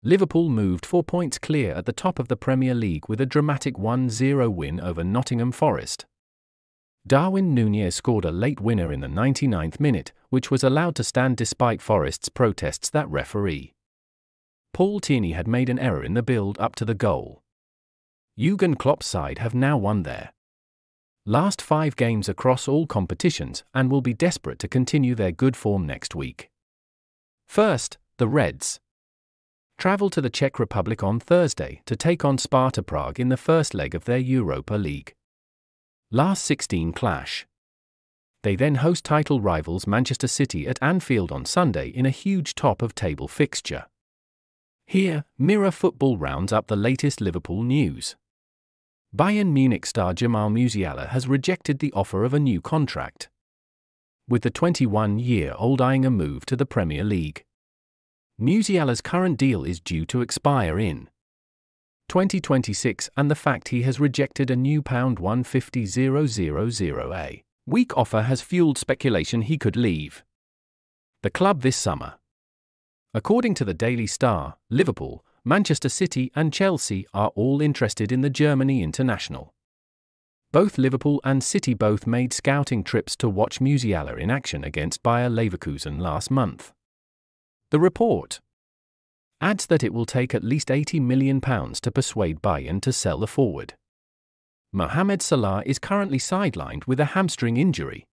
Liverpool moved 4 points clear at the top of the Premier League with a dramatic 1-0 win over Nottingham Forest. Darwin Nunez scored a late winner in the 99th minute, which was allowed to stand despite Forest's protests that referee Paul Tierney had made an error in the build-up to the goal. Jurgen Klopp's side have now won their last 5 games across all competitions and will be desperate to continue their good form next week. First, the Reds travel to the Czech Republic on Thursday to take on Sparta Prague in the first leg of their Europa League Last 16 clash. They then host title rivals Manchester City at Anfield on Sunday in a huge top-of-table fixture. Here, Mirror Football rounds up the latest Liverpool news. Bayern Munich star Jamal Musiala has rejected the offer of a new contract, with the 21-year-old eyeing a move to the Premier League. Musiala's current deal is due to expire in 2026, and the fact he has rejected a new £150,000 a week offer has fueled speculation he could leave the club this summer. According to the Daily Star, Liverpool, Manchester City and Chelsea are all interested in the Germany international. Both Liverpool and City both made scouting trips to watch Musiala in action against Bayer Leverkusen last month. The report adds that it will take at least £80 million to persuade Bayern to sell the forward. Mo Salah is currently sidelined with a hamstring injury,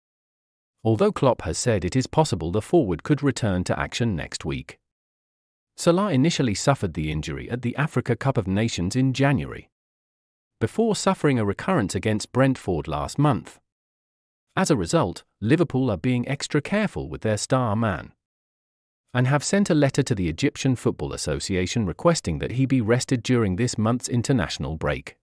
although Klopp has said it is possible the forward could return to action next week. Salah initially suffered the injury at the Africa Cup of Nations in January, before suffering a recurrence against Brentford last month. As a result, Liverpool are being extra careful with their star man, and have sent a letter to the Egyptian Football Association requesting that he be rested during this month's international break.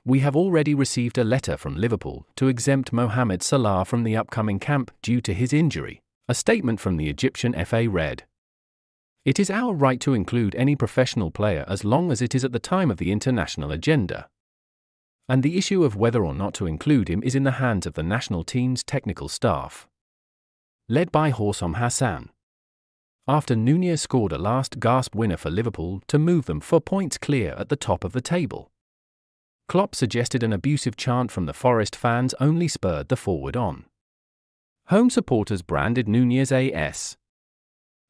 We have already received a letter from Liverpool to exempt Mo Salah from the upcoming camp due to his injury, a statement from the Egyptian FA read. It is our right to include any professional player as long as it is at the time of the international agenda, and the issue of whether or not to include him is in the hands of the national team's technical staff, led by Hossam Hassan. After Nunez scored a last-gasp winner for Liverpool to move them 4 points clear at the top of the table, Klopp suggested an abusive chant from the Forest fans only spurred the forward on. Home supporters branded Nunez as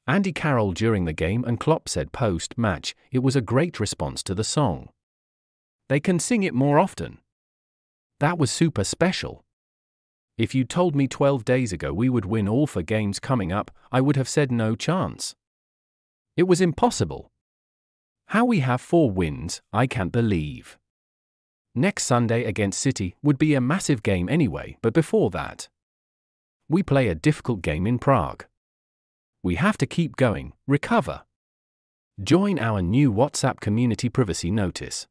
Andy Carroll during the game, and Klopp said post-match, "It was a great response to the song. They can sing it more often. That was super special. If you told me 12 days ago we would win all 4 games coming up, I would have said no chance. It was impossible. How we have 4 wins, I can't believe. Next Sunday against City would be a massive game anyway, but before that, we play a difficult game in Prague. We have to keep going, recover. Join our new WhatsApp community privacy notice.